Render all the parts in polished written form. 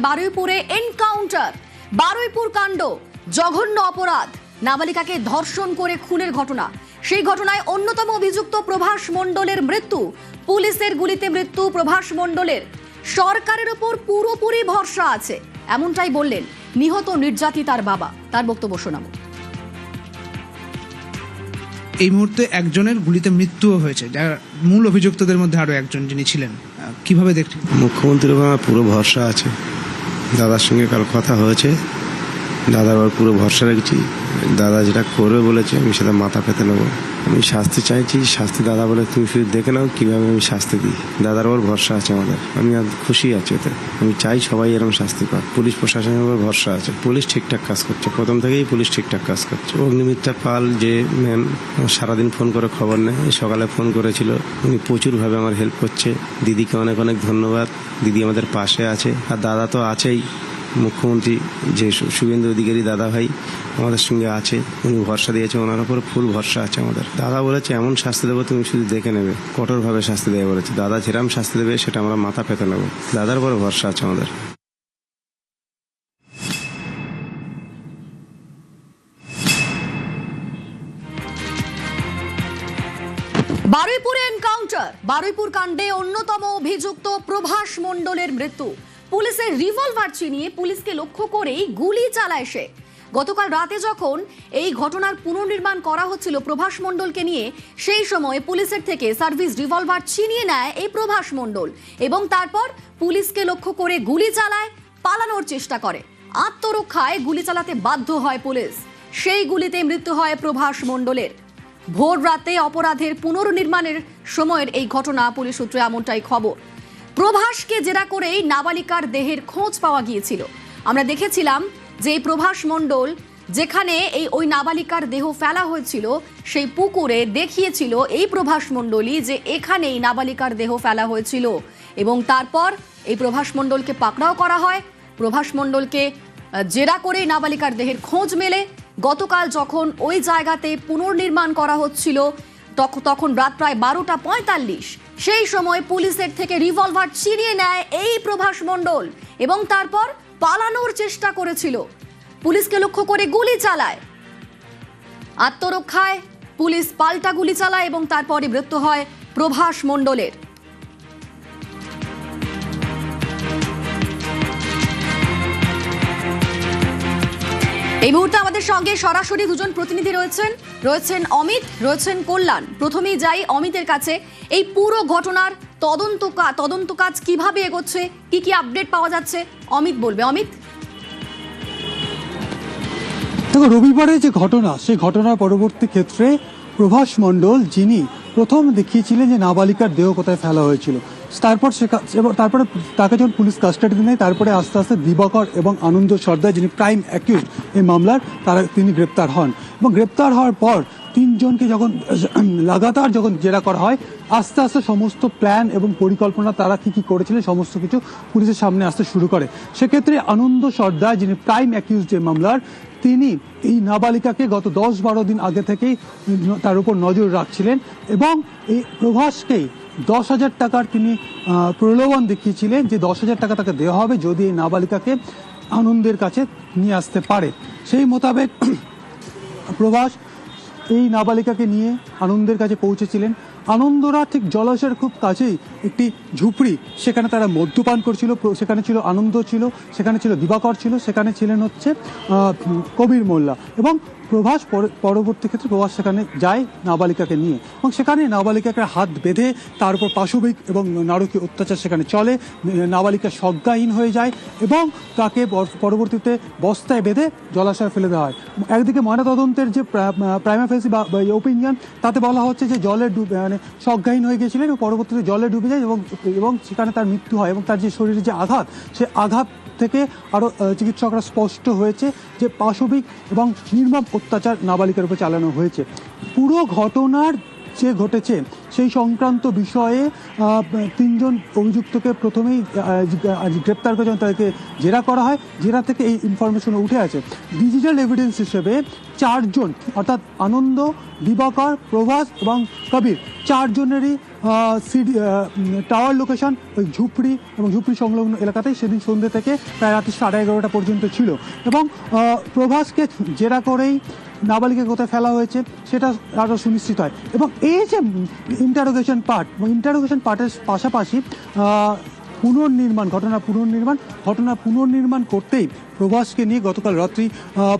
বারুইপুরে encounter, Baruipur কাণ্ড, জঘন্য অপরাধ, নাবালিকাকে ধর্ষণ করে খুনের ঘটনা। সেই ঘটনায় অন্যতম অভিযুক্ত প্রভাস মণ্ডলের মৃত্যু। পুলিশের গুলিতে মৃত্যু প্রভাস মণ্ডলের। সরকারের উপর পুরোপুরি ভরসা আছে, এমনটাই বললেন নিহত নির্যাতিতার বাবা। তার বক্তব্য শোনাবো। এই মুহূর্তে একজনের গুলিতে মৃত্যুও হয়েছে, যার মূল অভিযুক্তদের মধ্যে আরো একজন যিনি ছিলেন। কিভাবে দেখছেন? মুখ্যমন্ত্রীর উপর আমার পুরো ভরসা আছে। দাদার সঙ্গে কাল কথা হয়েছে, দাদার উপর পুরো ভরসা রেখেছি। দাদা যেটা করবে বলেছে আমি সেটা মাথা পেতে নেবো। আমি শাস্তি চাইছি, শাস্তি দাদা বলে তুমি শুধু দেখে নাও কিভাবে আমি শাস্তি দিই। দাদার উপর ভরসা আছে আমাদের, আমি খুশি আছি এতে। আমি চাই সবাই এরকম শাস্তি পাক। পুলিশ প্রশাসনের উপর ভরসা আছে, পুলিশ ঠিকঠাক কাজ করছে, প্রথম থেকেই পুলিশ ঠিকঠাক কাজ করছে। অগ্নিমিত্রা পাল যে ম্যাম সারাদিন ফোন করে খবর নেয়, সকালে ফোন করেছিল, উনি প্রচুরভাবে আমার হেল্প করছে। দিদিকে অনেক অনেক ধন্যবাদ, দিদি আমাদের পাশে আছে। আর দাদা তো আছেই, মুখ্যমন্ত্রী যে শুভেন্দু অধিকারী দাদা ভাই আমাদের সঙ্গে আছে, উনি ভরসা দিয়েছে, ওনার উপর ফুল ভরসা আছে আমাদের। দাদা বলেছে এমন শাস্তি দেবো তুমি শুধু দেখে নেবে, কঠোরভাবে শাস্তি দেবে বলেছে। দাদা যেরকম শাস্তি দেবে সেটা আমরা মাথা পেতে নেব, দাদার উপরে ভরসা আছে আমাদের। বারুইপুরে এনকাউন্টার, বারুইপুর কাণ্ডে অন্যতম অভিযুক্ত প্রভাস মণ্ডলের মৃত্যু। পুলিশের রিভলভার ছিনিয়ে পুলিশকে লক্ষ্য করেই গুলি চালায় সে। গতকাল রাতে যখন এই ঘটনার পুনর্নির্মাণ করা হচ্ছিল প্রভাস মণ্ডলকে নিয়ে, সেই সময় পুলিশের থেকে সার্ভিস রিভলভার ছিনিয়ে নেয় এই প্রভাস মণ্ডল এবং তারপর পুলিশকে লক্ষ্য করে গুলি চালায়, পালানোর চেষ্টা করে। আত্মরক্ষায় গুলি চালাতে বাধ্য হয় পুলিশ, সেই গুলিতে মৃত্যু হয় প্রভাস মণ্ডলের। ভোর রাতে অপরাধের পুনর্নির্মাণের সময়ের এই ঘটনা, পুলিশ সূত্রে এমনটাই খবর। প্রভাসকে জেরা করেই নাবালিকার দেহের খোঁজ পাওয়া গিয়েছিল। আমরা দেখেছিলাম যে এই প্রভাস মণ্ডল যেখানে ওই নাবালিকার দেহ ফেলা হয়েছিল, সেই পুকুরে দেখিয়েছিল এই প্রভাস মণ্ডলই যে এখানেই নাবালিকার দেহ ফেলা হয়েছিল এবং তারপর এই প্রভাস মণ্ডলকে পাকড়াও করা হয়। প্রভাস মণ্ডলকে জেরা করেই নাবালিকার দেহের খোঁজ মেলে। গতকাল যখন ওই জায়গাতে পুনর্নির্মাণ করা হচ্ছিল তখন রাত প্রায় 12:45, সেই সময় পুলিশের থেকে রিভলভার ছিনিয়ে নেয় এই প্রভাস মণ্ডল এবং তারপর পালানোর চেষ্টা করেছিল। পুলিশকে লক্ষ্য করে গুলি চালায়, আত্মরক্ষায় পুলিশ পাল্টা গুলি চালায় এবং তারপরে মৃত্যু হয় প্রভাস মণ্ডলের। এই মুহূর্তে আমাদের সঙ্গে সরাসরি দুজন প্রতিনিধি রয়েছেন অমিত, রয়েছেন কল্যাণ। প্রথমেই যাই অমিতের কাছে। এই পুরো ঘটনার তদন্ত কাজ কিভাবে এগোচ্ছে, কি কি আপডেট পাওয়া যাচ্ছে, অমিত বলবে। অমিত, দেখো, রবিবারে যে ঘটনা, সেই ঘটনার পরবর্তী ক্ষেত্রে প্রভাস মণ্ডল, যিনি প্রথম দেখিয়েছিলেন যে নাবালিকার দেহ কোথায় ফেলা হয়েছিল, তারপরে তাকে যখন পুলিশ কাস্টাডিতে নেয়, তারপরে আস্তে আস্তে দিবাকর এবং আনন্দ সর্দার, যিনি প্রাইম অ্যাকিউজড এই মামলার, তিনি গ্রেপ্তার হন এবং গ্রেপ্তার হওয়ার পর তিনজনকে যখন লাগাতার জেরা করা হয়, আস্তে আস্তে সমস্ত প্ল্যান এবং পরিকল্পনা তারা কি করেছিলেন সমস্ত কিছু পুলিশের সামনে আসতে শুরু করে। সেক্ষেত্রে আনন্দ সর্দার, যিনি প্রাইম অ্যাকিউজড এই মামলার, তিনি এই নাবালিকাকে গত 10-12 দিন আগে থেকেই তার উপর নজর রাখছিলেন এবং এই প্রভাসকেই 10,000 টাকার তিনি প্রলোভন দেখিয়েছিলেন যে 10,000 টাকা তাকে দেওয়া হবে যদি এই নাবালিকাকে আনন্দের কাছে নিয়ে আসতে পারে। সেই মোতাবেক প্রভাস এই নাবালিকাকে নিয়ে আনন্দের কাছে পৌঁছেছিলেন। আনন্দরা ঠিক জলাশয়ের খুব কাছেই একটি ঝুপড়ি, সেখানে তারা মদ্যপান করছিল। সেখানে ছিল আনন্দ, ছিল সেখানে ছিল দিবাকর, ছিল সেখানে ছিলেন হচ্ছে কবির মোল্লা এবং প্রভাস। পরবর্তী ক্ষেত্রে প্রভাস সেখানে যায় নাবালিকাকে নিয়ে এবং সেখানে নাবালিকাকে হাত বেঁধে তার উপর পাশবিক এবং নারকীয় অত্যাচার সেখানে চলে। নাবালিকা সজ্ঞাহীন হয়ে যায় এবং তাকে পরবর্তীতে বস্তায় বেঁধে জলাশয়ে ফেলে দেওয়া হয়। একদিকে ময়নাতদন্তের যে প্রাইমা ফেসি বা ওপিনিয়ন, তাতে বলা হচ্ছে যে জলে সজ্ঞাহীন হয়ে গিয়েছিলেন এবং পরবর্তীতে জলে ডুবে যায় এবং সেখানে তার মৃত্যু হয় এবং তার যে শরীরে যে আঘাত, সে আঘাত থেকে আরও চিকিৎসকরা স্পষ্ট হয়েছে যে পাশবিক এবং নির্মম অত্যাচার নাবালিকার উপর চালানো হয়েছে। পুরো ঘটনার যে ঘটেছে সেই সংক্রান্ত বিষয়ে তিনজন অভিযুক্তকে প্রথমেই গ্রেপ্তার করে যখন তাদেরকে জেরা করা হয়, জেরা থেকে এই ইনফরমেশন উঠে আসে। ডিজিটাল এভিডেন্স হিসেবে 4 জন, অর্থাৎ আনন্দ, দিবাকর, প্রভাস এবং কবির, 4 জনেরই টাওয়ার লোকেশন ওই ঝুপড়ি এবং ঝুপড়ি সংলগ্ন এলাকাতেই সেদিন সন্ধ্যে থেকে প্রায় রাত্রি 11:30 পর্যন্ত ছিল এবং প্রভাসকে জেরা করেই নাবালিকাকে কোথায় ফেলা হয়েছে সেটা আরও সুনিশ্চিত হয়। এবং এই যে ইন্টারোগেশন পার্টের পাশাপাশি ঘটনা পুনর্নির্মাণ করতেই প্রভাসকে নিয়ে গতকাল রাত্রি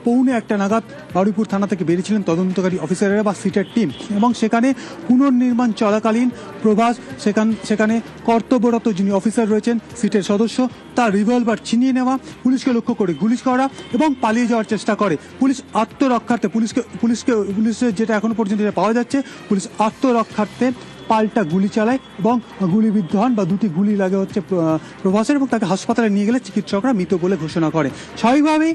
1:45 নাগাদ বারুইপুর থানা থেকে বেরিয়েছিলেন তদন্তকারী অফিসারেরা বা সিটের টিম এবং সেখানে পুনর্নির্মাণ চলাকালীন প্রভাস সেখানে কর্তব্যরত যিনি অফিসার রয়েছেন সিটের সদস্য তার রিভলভার ছিনিয়ে নেওয়া, পুলিশকে লক্ষ্য করে গুলি করা এবং পালিয়ে যাওয়ার চেষ্টা করে। পুলিশ আত্মরক্ষার্থে পুলিশের যেটা এখনো পর্যন্ত পাওয়া যাচ্ছে, পুলিশ আত্মরক্ষার্থে পাল্টা গুলি চালায় এবং গুলিবিদ্ধ হন বা দুটি গুলি লাগে হচ্ছে প্রভাসের এবং তাকে হাসপাতালে নিয়ে গেলে চিকিৎসকরা মৃত বলে ঘোষণা করে। স্বাভাবিকভাবেই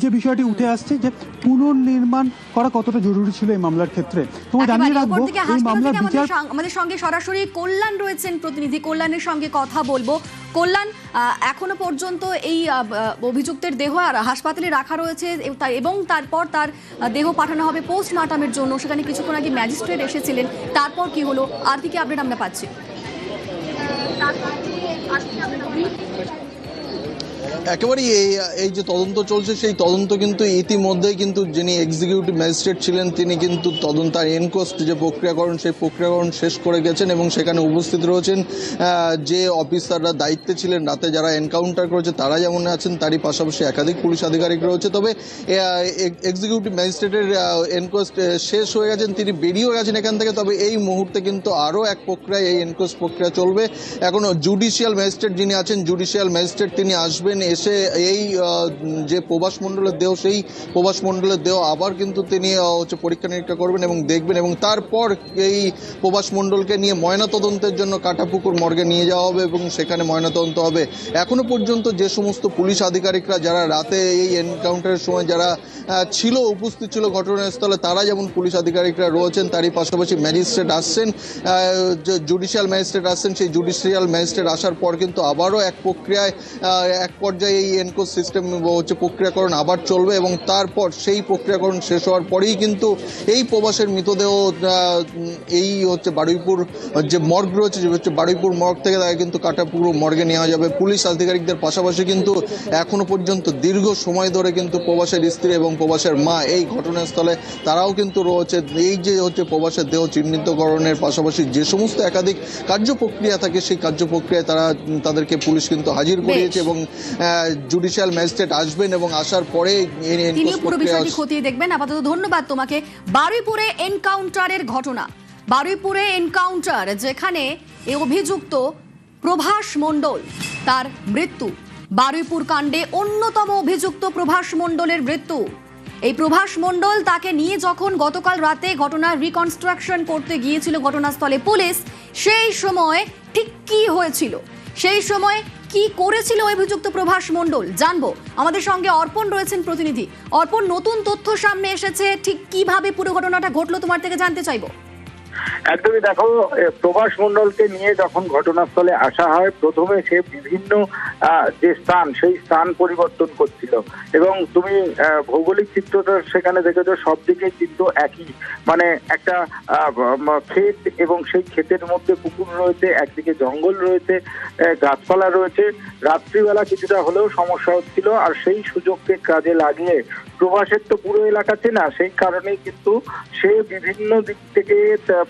যে বিষয়টি উঠে আসছে যে পুনর্নির্মাণ করা কতটা জরুরি ছিল এই মামলার ক্ষেত্রে। তোমার জানিয়ে রাখবো এই মামলার বিচার আমাদের সঙ্গে সরাসরি কল্যাণ রয়েছেন প্রতিনিধি, কল্যাণের সঙ্গে কথা বলবো। কল্যাণ, এখনো পর্যন্ত এই অভিযুক্তের দেহ আর হাসপাতালে রাখা রয়েছে এবং তারপর তার দেহ পাঠানো হবে পোস্টমর্টমের জন্য। সেখানে কিছুক্ষণ আগে ম্যাজিস্ট্রেট এসেছিলেন, তারপর কি হলো আর কি আপডেট আমরা পাচ্ছি? একেবারেই এই যে তদন্ত চলছে সেই তদন্ত কিন্তু ইতিমধ্যেই কিন্তু যিনি এক্সিকিউটিভ ম্যাজিস্ট্রেট ছিলেন তিনি কিন্তু তদন্তার এনকোস্ট যে প্রক্রিয়াকরণ সেই প্রক্রিয়াকরণ শেষ করে গেছেন এবং সেখানে উপস্থিত রয়েছেন যে অফিসাররা দায়িত্বে ছিলেন রাতে যারা এনকাউন্টার করেছে তারা যেমন আছেন তারই পাশাপাশি একাধিক পুলিশ আধিকারিক রয়েছে। তবে এক্সিকিউটিভ ম্যাজিস্ট্রেটের এনকোস্ট শেষ হয়ে গেছেন, তিনি বেরিয়েও গেছেন এখান থেকে। তবে এই মুহূর্তে কিন্তু আরও এক প্রক্রিয়া, এই এনকোস্ট প্রক্রিয়া চলবে। এখনও জুডিশিয়াল ম্যাজিস্ট্রেট যিনি আছেন, জুডিশিয়াল ম্যাজিস্ট্রেট তিনি আসবেন, এসে এই যে প্রভাস মণ্ডলের দেহ সেই প্রভাস মণ্ডলের দেহ আবার কিন্তু তিনি হচ্ছে পরীক্ষা নিরীক্ষা করবেন এবং দেখবেন এবং তারপর এই প্রভাস মণ্ডলকে নিয়ে ময়নাতদন্তের জন্য কাটাপুকুর মর্গে নিয়ে যাওয়া হবে এবং সেখানে ময়নাতদন্ত হবে। এখনো পর্যন্ত যে সমস্ত পুলিশ আধিকারিকরা যারা রাতে এই এনকাউন্টারের সময় যারা উপস্থিত ছিল ঘটনাস্থলে, তারা যেমন পুলিশ আধিকারিকরা রয়েছেন, তারই পাশাপাশি ম্যাজিস্ট্রেট আসছেন, জুডিশিয়াল ম্যাজিস্ট্রেট আসছেন। সেই জুডিশিয়াল ম্যাজিস্ট্রেট আসার পর কিন্তু আবারও এক পর্যায়ে এই এনকোস্ট সিস্টেম হচ্ছে প্রক্রিয়াকরণ আবার চলবে এবং তারপর সেই প্রক্রিয়াকরণ শেষ হওয়ার পরেই কিন্তু এই প্রবাসের মৃতদেহ এই হচ্ছে বারুইপুর যে মর্গ রয়েছে, যে হচ্ছে বারুইপুর মর্গ থেকে তাকে কিন্তু কাটাপুকুর মর্গে নেওয়া যাবে। পুলিশ আধিকারিকদের পাশাপাশি কিন্তু এখনো পর্যন্ত দীর্ঘ সময় ধরে কিন্তু প্রবাসের স্ত্রী এবং প্রবাসের মা এই ঘটনাস্থলে তারাও কিন্তু রয়েছে। এই যে হচ্ছে প্রবাসের দেহ চিহ্নিতকরণের পাশাপাশি যে সমস্ত একাধিক কার্যপ্রক্রিয়া থাকে সেই কার্যপ্রক্রিয়ায় তাদেরকে পুলিশ কিন্তু হাজির করিয়েছে এবং জুডিশিয়াল ম্যাজিস্ট্রেট আসবেন এবং আসার পরে তিনি পুরো বিষয়টি খতিয়ে দেখবেন। আপাতত ধন্যবাদ তোমাকে। বারুইপুরে এনকাউন্টারের ঘটনা, বারুইপুরে এনকাউন্টার যেখানে এই অভিযুক্ত প্রভাস মণ্ডল তার মৃত্যু, বারুইপুর কাণ্ডে অন্যতম অভিযুক্ত প্রভাস মণ্ডলের মৃত্যু। এই প্রভাস মণ্ডল তাকে নিয়ে যখন গতকাল রাতে ঘটনার রিকনস্ট্রাকশন করতে গিয়েছিল ঘটনাস্থলে পুলিশ, সেই সময় ঠিক কি হয়েছিল, সেই সময় কি করেছিল অভিযুক্ত প্রভাস মণ্ডল জানবো। আমাদের সঙ্গে অর্পণ রয়েছেন প্রতিনিধি। অর্পণ, নতুন তথ্য সামনে এসেছে, ঠিক কিভাবে পুরো ঘটনাটা ঘটলো তোমার থেকে জানতে চাইবো। একদমই, দেখো, প্রভাস মণ্ডলকে নিয়ে যখন ঘটনাস্থলে আসা হয় প্রথমে সে বিভিন্ন যে স্থান সেই স্থান পরিবর্তন করছিল এবং তুমি ভৌগোলিক চিত্রটা সেখানে দেখেছো, সব দিকে কিন্তু একই, মানে একটা ক্ষেত এবং সেই ক্ষেতের মধ্যে পুকুর রয়েছে, একদিকে জঙ্গল রয়েছে, গাছপালা রয়েছে। রাত্রিবেলা কিছুটা হলেও সমস্যা হচ্ছিল আর সেই সুযোগকে কাজে লাগিয়ে প্রভাসের তো পুরো এলাকা চেনা, সেই কারণেই কিন্তু সে বিভিন্ন দিক থেকে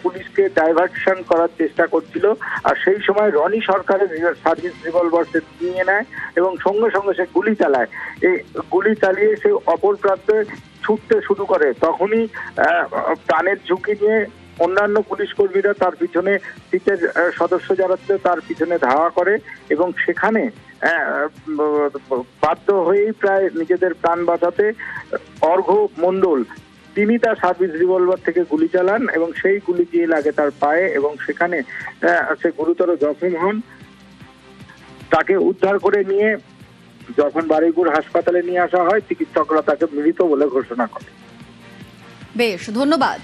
পুলিশকে ডাইভার্সন করার চেষ্টা করছিল। আর সেই সময় রনি সরকারের সার্ভিস রিভলভার সে নিয়ে নেয় এবং সঙ্গে সঙ্গে সে গুলি চালায়। এই গুলি চালিয়ে সে অপর প্রান্তে ছুটতে শুরু করে। তখনই প্রাণের ঝুঁকি নিয়ে অন্যান্য পুলিশ কর্মীরা তার পিছনে, সিটের সদস্য যারা ছিল তার পিছনে ধাওয়া করে এবং সেখানে বাধ্য হয়েই প্রায় নিজেদের প্রাণ বাঁচাতে অর্ঘ্য মণ্ডল তিনি তার সার্ভিস রিভলভার থেকে গুলি চালান এবং সেই গুলি গিয়ে লাগে তার পায়ে এবং সেখানে সে গুরুতর জখম হন। তাকে উদ্ধার করে নিয়ে যখন বারুইপুর হাসপাতালে নিয়ে আসা হয় চিকিৎসকরা তাকে মৃত বলে ঘোষণা করে। বেশ, ধন্যবাদ।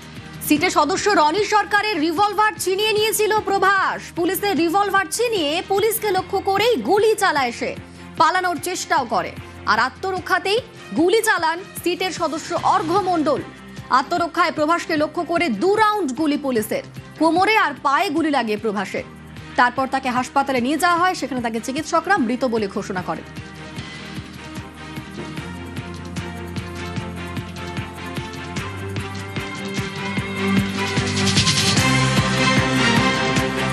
সিটের সদস্য রনি সরকারের রিভলভার ছিনিয়ে নিয়েছিল প্রভাস। পুলিশের রিভলভার ছিনিয়ে পুলিশকে লক্ষ্য করেই গুলি চালায় সে, পালানোর চেষ্টাও করে। আর আত্মরক্ষাতেই গুলি চালান সিটের সদস্য অর্ঘ্য মণ্ডল। আত্মরক্ষায় প্রভাসকে লক্ষ্য করে 2 রাউন্ড গুলি পুলিশের। কোমরে আর পায়ে গুলি লাগে প্রভাসের। তারপর তাকে হাসপাতালে নিয়ে যাওয়া হয়, সেখানে তাকে চিকিৎসকরা মৃত বলে ঘোষণা করেন।